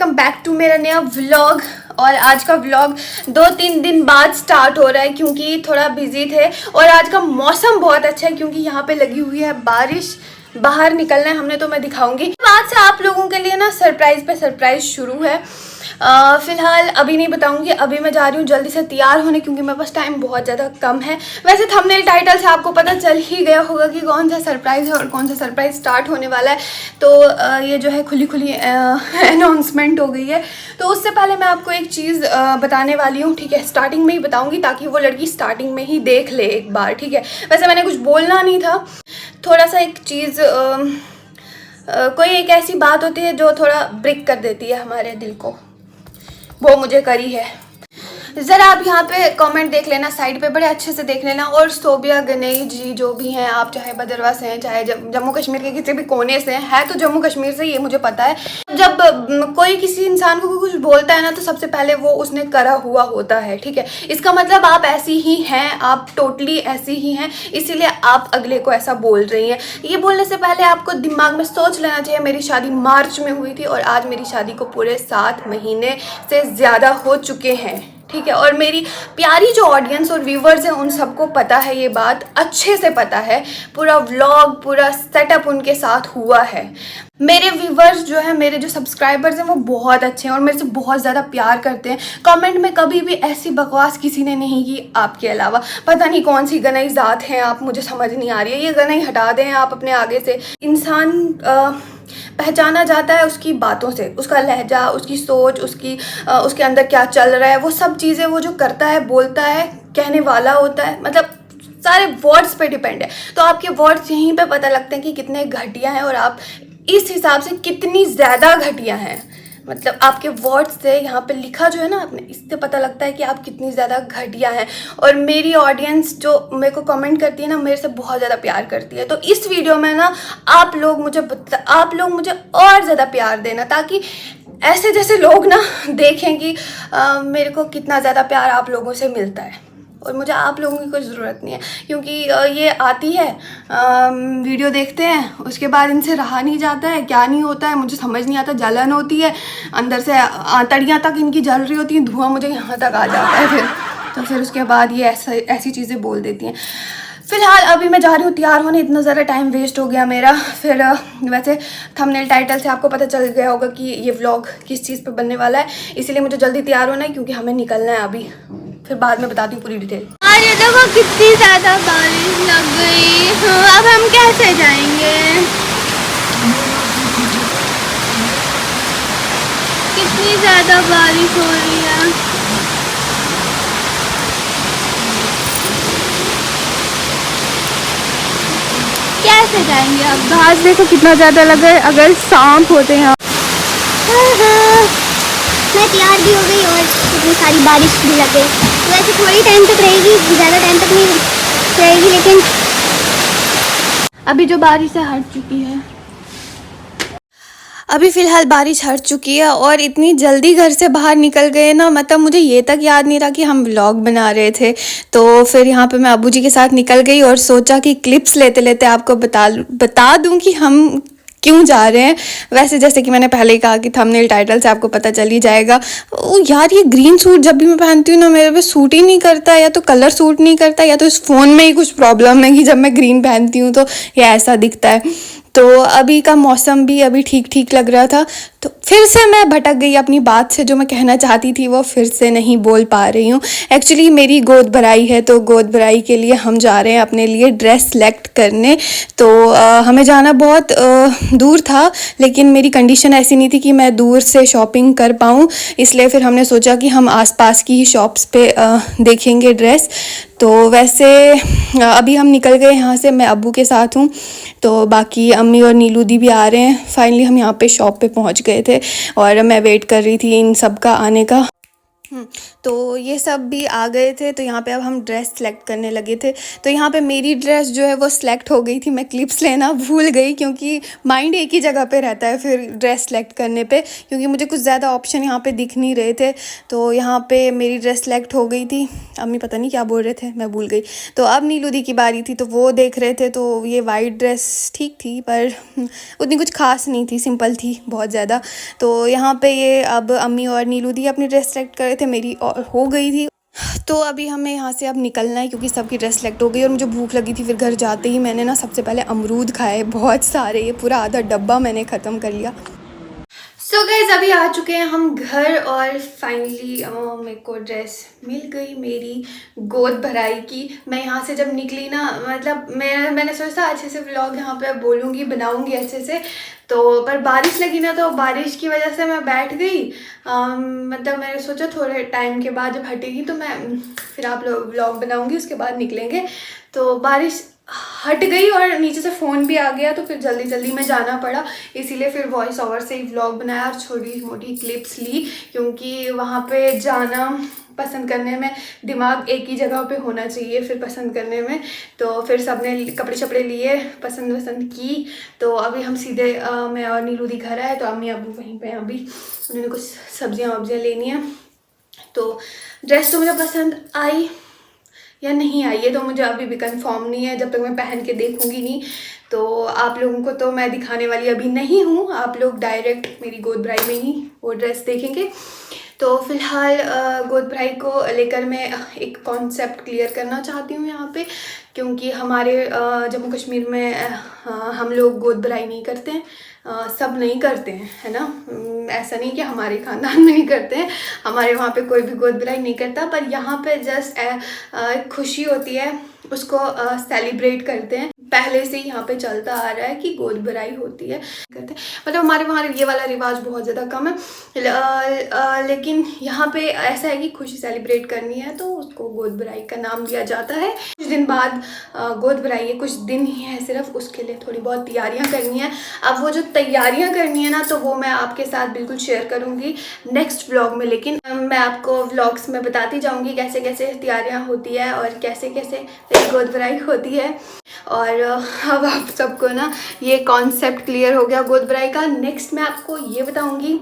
Welcome back to मेरा नया vlog. और आज का व्लॉग 2-3 दिन बाद स्टार्ट हो रहा है क्योंकि थोड़ा बिजी थे और आज का मौसम बहुत अच्छा है क्योंकि यहाँ पे लगी हुई है बारिश। बाहर निकलना है हमने तो मैं दिखाऊंगी। आज से आप लोगों के लिए ना सरप्राइज पे सरप्राइज शुरू है। फिलहाल अभी नहीं बताऊंगी, अभी मैं जा रही हूँ जल्दी से तैयार होने क्योंकि मेरे पास टाइम बहुत ज़्यादा कम है। वैसे थंबनेल टाइटल से आपको पता चल ही गया होगा कि कौन सा सरप्राइज़ है और कौन सा सरप्राइज़ स्टार्ट होने वाला है। तो ये जो है खुली खुली अनाउंसमेंट हो गई है। तो उससे पहले मैं आपको एक चीज़ बताने वाली हूँ, ठीक है। स्टार्टिंग में ही बताऊँगी ताकि वो लड़की स्टार्टिंग में ही देख ले एक बार, ठीक है। वैसे मैंने कुछ बोलना नहीं था, थोड़ा सा एक चीज़ कोई एक ऐसी बात होती है जो थोड़ा ब्रेक कर देती है हमारे दिल को, वो मुझे करी है। ज़रा आप यहाँ पे कमेंट देख लेना, साइड पे बड़े अच्छे से देख लेना। और सोबिया गणेश जी जो भी हैं, आप चाहे भद्रवा से हैं चाहे जम्मू कश्मीर के किसी भी कोने से हैं, तो जम्मू कश्मीर से, ये मुझे पता है। जब कोई किसी इंसान को कुछ बोलता है ना तो सबसे पहले वो उसने करा हुआ होता है, ठीक है। इसका मतलब आप ऐसी ही हैं, आप टोटली ऐसी ही हैं, इसीलिए आप अगले को ऐसा बोल रही हैं। ये बोलने से पहले आपको दिमाग में सोच लेना चाहिए। मेरी शादी मार्च में हुई थी और आज मेरी शादी को पूरे 7 महीने से ज़्यादा हो चुके हैं, ठीक है। और मेरी प्यारी जो ऑडियंस और व्यूवर्स हैं उन सबको पता है, ये बात अच्छे से पता है। पूरा व्लॉग, पूरा सेटअप उनके साथ हुआ है। मेरे व्यूवर्स जो है, मेरे जो सब्सक्राइबर्स हैं वो बहुत अच्छे हैं और मेरे से बहुत ज़्यादा प्यार करते हैं। कमेंट में कभी भी ऐसी बकवास किसी ने नहीं की आपके अलावा। पता नहीं कौन सी गनई ज़ात हैं आप, मुझे समझ नहीं आ रही है। ये गनई हटा दें आप अपने आगे से। इंसान पहचाना जाता है उसकी बातों से, उसका लहजा, उसकी सोच, उसके अंदर क्या चल रहा है, वो सब चीज़ें वो जो करता है, बोलता है, कहने वाला होता है, मतलब सारे वर्ड्स पे डिपेंड है। तो आपके वर्ड्स यहीं पे पता लगते हैं कि कितने घटिया हैं और आप इस हिसाब से कितनी ज़्यादा घटिया हैं। मतलब आपके वर्ड्स से यहाँ पे लिखा जो है ना आपने, इससे पता लगता है कि आप कितनी ज़्यादा घटिया हैं। और मेरी ऑडियंस जो मेरे को कमेंट करती है ना, मेरे से बहुत ज़्यादा प्यार करती है। तो इस वीडियो में ना आप लोग मुझे और ज़्यादा प्यार देना, ताकि ऐसे जैसे लोग ना देखें कि मेरे को कितना ज़्यादा प्यार आप लोगों से मिलता है। और मुझे आप लोगों की कोई ज़रूरत नहीं है क्योंकि ये आती है, वीडियो देखते हैं, उसके बाद इनसे रहा नहीं जाता है। क्या नहीं होता है मुझे समझ नहीं आता, जलन होती है अंदर से, आंतड़ियाँ तक इनकी जल रही होती हैं, धुआं मुझे यहाँ तक आ जाता है फिर उसके बाद ये ऐसी चीज़ें बोल देती हैं। फिलहाल अभी मैं जा रही हूँ तैयार होने, इतना ज़्यादा टाइम वेस्ट हो गया मेरा। फिर वैसे थंबनेल टाइटल से आपको पता चल गया होगा कि ये व्लॉग किस चीज़ पे बनने वाला है, इसीलिए मुझे जल्दी तैयार होना है क्योंकि हमें निकलना है अभी। फिर बाद में बताती हूँ पूरी डिटेल। आज देखो कितनी ज़्यादा बारिश लग गई। अब हम कैसे जाएंगे? कितनी ज़्यादा बारिश हो रही है। कैसे जाएंगे अब? घास देखो कितना ज़्यादा लगा है, अगर सांप होते हैं। मैं तैयार भी हो गई और इतनी सारी बारिश भी लग गई। तो वैसे थोड़ी टाइम तक रहेगी, ज़्यादा टाइम तक नहीं रहेगी, लेकिन अभी जो बारिश है हट चुकी है। अभी फ़िलहाल बारिश हट चुकी है और इतनी जल्दी घर से बाहर निकल गए ना, मतलब मुझे ये तक याद नहीं रहा कि हम व्लॉग बना रहे थे। तो फिर यहाँ पे मैं अबू जी के साथ निकल गई और सोचा कि क्लिप्स लेते लेते आपको बता दूँ कि हम क्यों जा रहे हैं। वैसे जैसे कि मैंने पहले ही कहा कि थंबनेल टाइटल से आपको पता चल ही जाएगा। यार ये ग्रीन सूट जब भी मैं पहनती हूँ ना, मेरे पे सूट ही नहीं करता, या तो कलर सूट नहीं करता या तो इस फ़ोन में ही कुछ प्रॉब्लम है कि जब मैं ग्रीन पहनती हूँ तो ये ऐसा दिखता है। तो अभी का मौसम भी अभी ठीक ठीक लग रहा था, तो फिर से मैं भटक गई अपनी बात से। जो मैं कहना चाहती थी वो फिर से नहीं बोल पा रही हूँ। एक्चुअली मेरी गोद भराई है, तो गोद भराई के लिए हम जा रहे हैं अपने लिए ड्रेस सेलेक्ट करने। तो हमें जाना बहुत दूर था, लेकिन मेरी कंडीशन ऐसी नहीं थी कि मैं दूर से शॉपिंग कर पाऊँ, इसलिए फिर हमने सोचा कि हम आसपास की ही शॉप्स पे देखेंगे ड्रेस। तो वैसे अभी हम निकल गए यहाँ से, मैं अब्बू के साथ हूँ, तो बाकी अम्मी और नीलू दी भी आ रहे हैं। फाइनली हम यहाँ पे शॉप पे पहुँच गए थे और मैं वेट कर रही थी इन सब का आने का। तो ये सब भी आ गए थे, तो यहाँ पे अब हम ड्रेस सेलेक्ट करने लगे थे। तो यहाँ पे मेरी ड्रेस जो है वो सिलेक्ट हो गई थी, मैं क्लिप्स लेना भूल गई क्योंकि माइंड एक ही जगह पे रहता है फिर ड्रेस सेलेक्ट करने पे, क्योंकि मुझे कुछ ज़्यादा ऑप्शन यहाँ पे दिख नहीं रहे थे। तो यहाँ पे मेरी ड्रेस सेलेक्ट हो गई थी। अम्मी पता नहीं क्या बोल रहे थे, मैं भूल गई। तो अब नीलू दी की बारी थी, तो वो देख रहे थे। तो ये वाइट ड्रेस ठीक थी पर उतनी कुछ खास नहीं थी, सिंपल थी बहुत ज़्यादा। तो यहाँ पे ये अब अम्मी और नीलू दी अपनी ड्रेस सेलेक्ट कर रहे थे, मेरी और हो गई थी। तो अभी हमें यहाँ से अब निकलना है क्योंकि सबकी ड्रेस सेलेक्ट हो गई और मुझे भूख लगी थी। फिर घर जाते ही मैंने ना सबसे पहले अमरूद खाए, बहुत सारे, ये पूरा आधा डब्बा मैंने ख़त्म कर लिया। सो गाइस अभी आ चुके हैं हम घर और फाइनली मेरे को ड्रेस मिल गई मेरी गोद भराई की। मैं यहाँ से जब निकली ना, मतलब मैंने सोचा अच्छे से व्लॉग यहाँ पे बोलूँगी, बनाऊँगी अच्छे से, तो पर बारिश लगी ना, तो बारिश की वजह से मैं बैठ गई। मतलब मैंने सोचा थोड़े टाइम के बाद जब हटेगी तो मैं फिर आप लोग व्लॉग बनाऊँगी, उसके बाद निकलेंगे। तो बारिश हट गई और नीचे से फ़ोन भी आ गया, तो फिर जल्दी जल्दी में जाना पड़ा, इसीलिए फिर वॉइस ओवर से ही व्लॉग बनाया और छोटी मोटी क्लिप्स ली, क्योंकि वहाँ पे जाना पसंद करने में दिमाग एक ही जगह पे होना चाहिए फिर पसंद करने में। तो फिर सबने कपड़े शपड़े लिए, पसंद की। तो अभी हम सीधे मैं और नीलू दी घर आए, तो अम्मी अबू वहीं पे अभी उन्होंने कुछ सब्जियाँ वब्जियाँ लेनी है। तो ड्रेस तो मुझे पसंद आई या नहीं आई, ये तो मुझे अभी भी कंफर्म नहीं है, जब तक मैं पहन के देखूंगी नहीं। तो आप लोगों को तो मैं दिखाने वाली अभी नहीं हूँ, आप लोग डायरेक्ट मेरी गोद भराई में ही वो ड्रेस देखेंगे। तो फिलहाल गोद भराई को लेकर मैं एक कॉन्सेप्ट क्लियर करना चाहती हूँ यहाँ पे, क्योंकि हमारे जम्मू कश्मीर में हम लोग गोद भराई नहीं करते हैं, सब नहीं करते हैं, है ना। ऐसा नहीं कि हमारे ख़ानदान में नहीं करते हैं, हमारे वहाँ पे कोई भी गोद भराई नहीं करता, पर यहाँ पे जस्ट खुशी होती है, उसको सेलिब्रेट करते हैं। पहले से ही यहाँ पे चलता आ रहा है कि गोद भराई होती है, करते हैं। मतलब हमारे वहाँ ये वाला रिवाज बहुत ज़्यादा कम है, लेकिन यहाँ पे ऐसा है कि खुशी सेलिब्रेट करनी है तो उसको गोद भराई का नाम दिया जाता है। कुछ दिन बाद गोद भराई है, कुछ दिन ही है सिर्फ, उसके लिए थोड़ी बहुत तैयारियाँ करनी है। अब वो जो तैयारियाँ करनी है ना, तो वो मैं आपके साथ बिल्कुल शेयर करूँगी नेक्स्ट व्लॉग में, लेकिन मैं आपको व्लॉग्स में बताती जाऊँगी कैसे कैसे तैयारियाँ होती है और कैसे कैसे मेरी गोद भराई होती है। और अब आप सबको ना ये कॉन्सेप्ट क्लियर हो गया गोद भराई का। नेक्स्ट मैं आपको ये बताऊंगी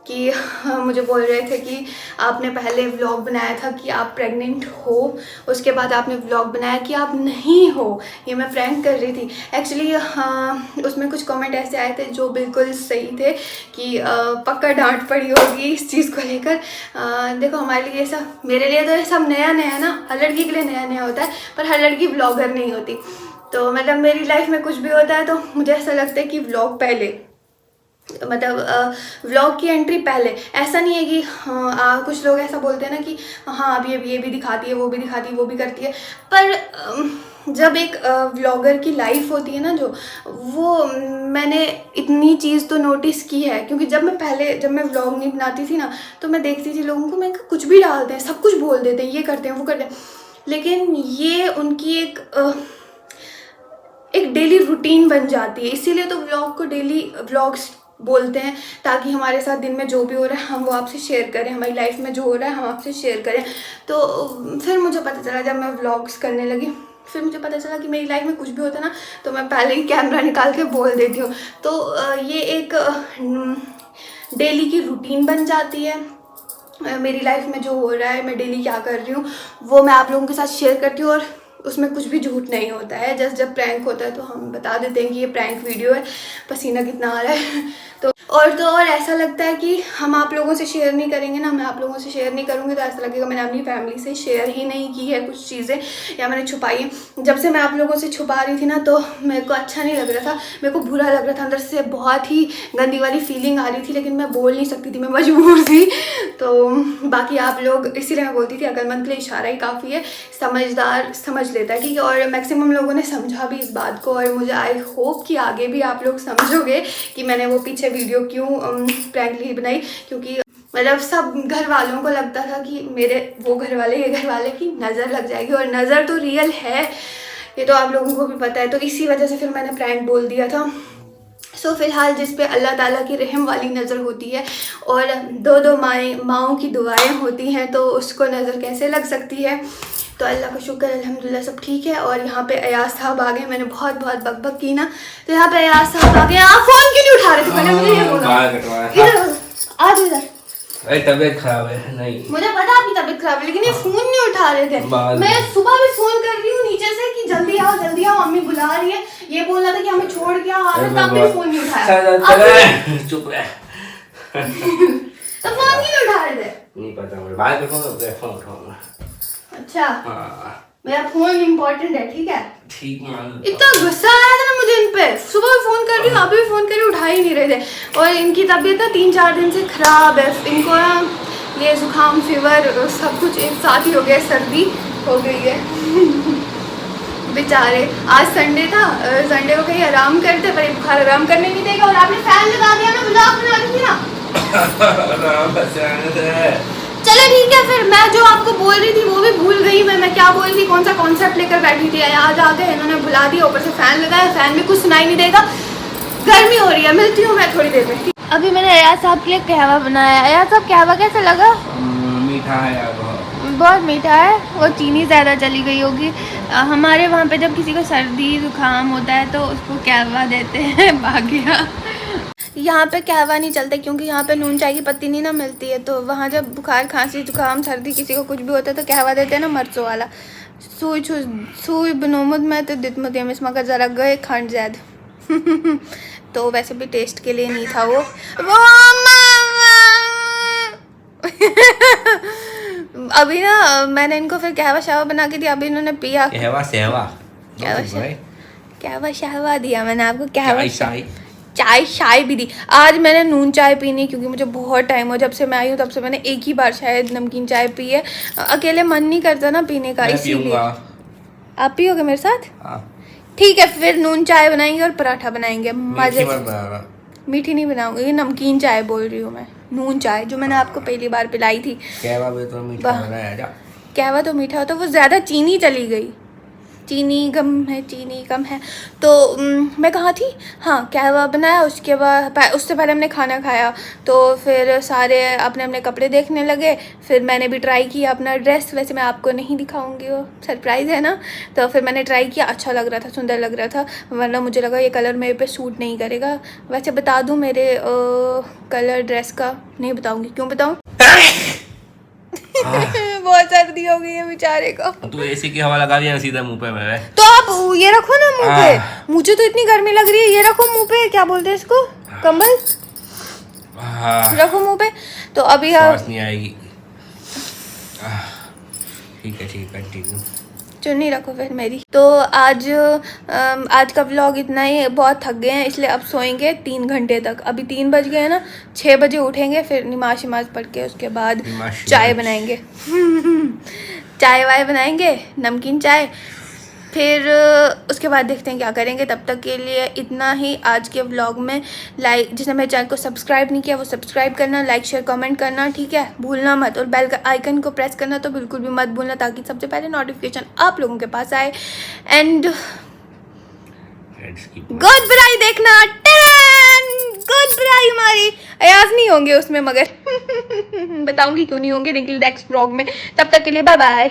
कि मुझे बोल रहे थे कि आपने पहले व्लॉग बनाया था कि आप प्रेग्नेंट हो, उसके बाद आपने व्लॉग बनाया कि आप नहीं हो। ये मैं प्रैंक कर रही थी एक्चुअली। उसमें कुछ कमेंट ऐसे आए थे जो बिल्कुल सही थे कि पक्का डांट पड़ी होगी इस चीज़ को लेकर। देखो हमारे लिए ऐसा, मेरे लिए तो ये सब नया नया ना, हर लड़की के लिए नया नया होता है, पर हर लड़की व्लॉगर नहीं होती। तो मतलब मेरी लाइफ में कुछ भी होता है तो मुझे ऐसा लगता है कि व्लॉग पहले, मतलब व्लॉग की एंट्री पहले। ऐसा नहीं है कि कुछ लोग ऐसा बोलते हैं ना कि हाँ अब ये भी दिखाती है, वो भी दिखाती है, वो भी करती है, पर जब एक व्लॉगर की लाइफ होती है ना जो, वो मैंने इतनी चीज़ तो नोटिस की है, क्योंकि जब मैं व्लॉग नहीं बनाती थी ना, तो मैं देखती थी लोगों को, मैं कुछ भी डालते हैं, सब कुछ बोल देते हैं, ये करते हैं वो करते हैं, लेकिन ये उनकी एक डेली रूटीन बन जाती है। इसीलिए तो व्लॉग को डेली व्लॉग्स बोलते हैं, ताकि हमारे साथ दिन में जो भी हो रहा है हम वो आपसे शेयर करें, हमारी लाइफ में जो हो रहा है हम आपसे शेयर करें। तो फिर मुझे पता चला, जब मैं व्लॉग्स करने लगी, फिर मुझे पता चला कि मेरी लाइफ में कुछ भी होता है ना, तो मैं पहले ही कैमरा निकाल के बोल देती हूँ। तो ये एक डेली की रूटीन बन जाती है। मेरी लाइफ में जो हो रहा है, मैं डेली क्या कर रही हूँ, वो मैं आप लोगों के साथ शेयर करती हूँ, और उसमें कुछ भी झूठ नहीं होता है। जस्ट जब प्रैंक होता है तो हम बता देते हैं कि ये प्रैंक वीडियो है, पसीना कितना आ रहा है। तो और ऐसा लगता है कि हम आप लोगों से शेयर नहीं करेंगे ना, मैं आप लोगों से शेयर नहीं करूँगी तो ऐसा लगेगा मैंने अपनी फैमिली से शेयर ही नहीं की है कुछ चीज़ें, या मैंने छुपाई है। जब से मैं आप लोगों से छुपा रही थी ना, तो मेरे को अच्छा नहीं लग रहा था, मेरे को बुरा लग रहा था, अंदर से बहुत ही गंदी वाली फीलिंग आ रही थी, लेकिन मैं बोल नहीं सकती थी, मैं मजबूर थी। तो बाकी आप लोग, इसीलिए मैं बोलती थी अकलमंद के लिए इशारा ही काफ़ी है, समझदार समझ लेता है, ठीक है। और मैक्सिमम लोगों ने समझा भी इस बात को, और मुझे आई होप कि आगे भी आप लोग समझोगे कि मैंने वो पीछे वीडियो क्यों प्रैंकली बनाई, क्योंकि मतलब सब घर वालों को लगता था कि मेरे वो घर वाले, ये घर वाले की नज़र लग जाएगी, और नज़र तो रियल है, ये तो आप लोगों को भी पता है। तो इसी वजह से फिर मैंने प्रैंक बोल दिया था। सो फिलहाल जिस पे अल्लाह ताला की रहम वाली नज़र होती है और दो माओं की दुआएं होती हैं तो उसको नज़र कैसे लग सकती है। तो अल्लाह का शुक्र अल्हम्दुलिल्लाह सब ठीक है। और यहाँ पे अयाज साहब आ गए, मैंने बहुत बक की ना, तो यहाँ पे अयाज साहब आ गए। आप फ़ोन क्यों नहीं उठा रहे थे? पहले मुझे ये बोलो। आज इधर तबीयत खराब है। नहीं मुझे पता आपकी तबीयत खराब है, लेकिन ये फोन नहीं उठा रहे थे। मैं सुबह भी फोन कर रही हूँ नीचे से कि जल्दी आओ मम्मी बुला रही है। ये बोल रहा था कि हमें छोड़ के आओ, तब भी फोन नहीं उठाया। चुप रह। तो फोन क्यों नहीं उठा रहे थे? नहीं पता मुझे, बाद में फोन उठाऊंगा। अच्छा हाँ मेरा फोन इम्पोर्टेंट है, ठीक है? ठीक मान। इतना गुस्सा आया था ना मुझे इन पे, सुबह भी फोन कर रही हूँ, अभी भी फोन कर रही हूँ, उठा ही नहीं रहे थे। और इनकी तबीयत ना 3-4 दिन से खराब है, इनको ना ये जुकाम फीवर सब कुछ एक साथ ही हो गया, सर्दी हो गई है। बेचारे आज संडे था, संडे को कहीं आराम करते पर बुखार आराम करने नहीं देगा। और आपने फैन लगा दिया ना, ब्लॉग बना रही थी ना। चलो ठीक है, फिर मैं जो आपको बोल रही थी वो भी भूल गई। मैं क्या बोल रही थी, कौन सा कॉन्सेप्ट लेकर बैठी थी, आज आ गए इन्होंने बुला दिया, ऊपर से फैन लगाया, फैन में कुछ सुनाई नहीं देगा, गर्मी हो रही है। मिलती हूँ मैं थोड़ी देर में। अभी मैंने अयाज साहब के लिए कहवा बनाया। अयाज साहब कहवा कैसा लगा? मीठा है यार, बहुत मीठा है, वो चीनी ज़्यादा चली गई होगी। हमारे वहाँ पे जब किसी को सर्दी जुकाम होता है तो उसको कहवा देते हैं बागिया। यहाँ पे कहवा नहीं चलता क्योंकि यहाँ पे नून चाय की पत्ती नहीं ना मिलती है। तो वहाँ जब बुखार खांसी जुकाम सर्दी किसी को कुछ भी होता है तो कहवा देते हैं ना, मरचों वाला। सुई बनोमुद में तो दितमुद यमिस मगर ज़रा गए खंड ज़्याद। तो वैसे भी टेस्ट के लिए नहीं था वो अभी ना मैंने इनको फिर कहवा शावा बना के दिया, अभी इन्होंने पिया। कहवा शावा दिया मैंने आपको, कहवा चाय शाय भी दी। आज मैंने नून चाय पीनी क्योंकि मुझे बहुत टाइम हो, जब से मैं आई हूँ तब से मैंने एक ही बार शायद नमकीन चाय पी है। अकेले मन नहीं करता ना पीने का, इसीलिए। आप पियोगे मेरे साथ? ठीक है, फिर नून चाय बनाएंगे और पराठा बनाएंगे मजे से। मीठी नहीं बनाऊंगी, ये नमकीन चाय बोल रही हूँ मैं, नून चाय जो मैंने आपको पहली बार पिलाई थी। कहवा भी तो मीठा बनाया। कहवा तो मीठा होता, वो ज़्यादा चीनी चली गई, चीनी कम है। तो मैं कहाँ थी? हाँ, कहवा बनाया, उसके बाद उससे पहले हमने खाना खाया। तो फिर सारे अपने अपने कपड़े देखने लगे। फिर मैंने भी ट्राई किया अपना ड्रेस, वैसे मैं आपको नहीं दिखाऊंगी, वो सरप्राइज़ है ना। तो फिर मैंने ट्राई किया, अच्छा लग रहा था, सुंदर लग रहा था, वरना मुझे लगा ये कलर मेरे पे सूट नहीं करेगा। वैसे बता दूँ मेरे कलर ड्रेस का नहीं बताऊँगी, क्यों बताऊँ? बहुत सर्दी हो गई है बेचारे को। तू एसी की हवा लगा दिया सीधा मुंह पे मेरे। तो आप ये रखो ना मुंह पे, मुझे तो इतनी गर्मी लग रही है, ये रखो मुंह पे, क्या बोलते हैं इसको, कंबल रखो मुंह पे। तो अभी सांस नहीं आएगी। ठीक है कंटिन्यू। चुन्नी रखो फिर मेरी। तो आज का व्लॉग इतना ही, बहुत थक गए हैं इसलिए अब सोएंगे 3 घंटे तक। अभी 3 बज गए हैं ना, 6 बजे उठेंगे, फिर नमाज पढ़ के उसके बाद चाय बनाएंगे। चाय वाय बनाएंगे, नमकीन चाय, फिर उसके बाद देखते हैं क्या करेंगे। तब तक के लिए इतना ही आज के व्लॉग में। लाइक, जिसने मेरे चैनल को सब्सक्राइब नहीं किया वो सब्सक्राइब करना, लाइक शेयर कमेंट करना, ठीक है, भूलना मत। और बेल का आइकन को प्रेस करना तो बिल्कुल भी मत भूलना, ताकि सबसे पहले नोटिफिकेशन आप लोगों के पास आए। एंड गुड ब्राई देखना, गुड ब्राई हमारी अयाज नहीं होंगे उसमें, मगर बताऊंगी क्यों नहीं होंगे, निकल नेक्स्ट व्लॉग में। तब तक के लिए बाय बाय।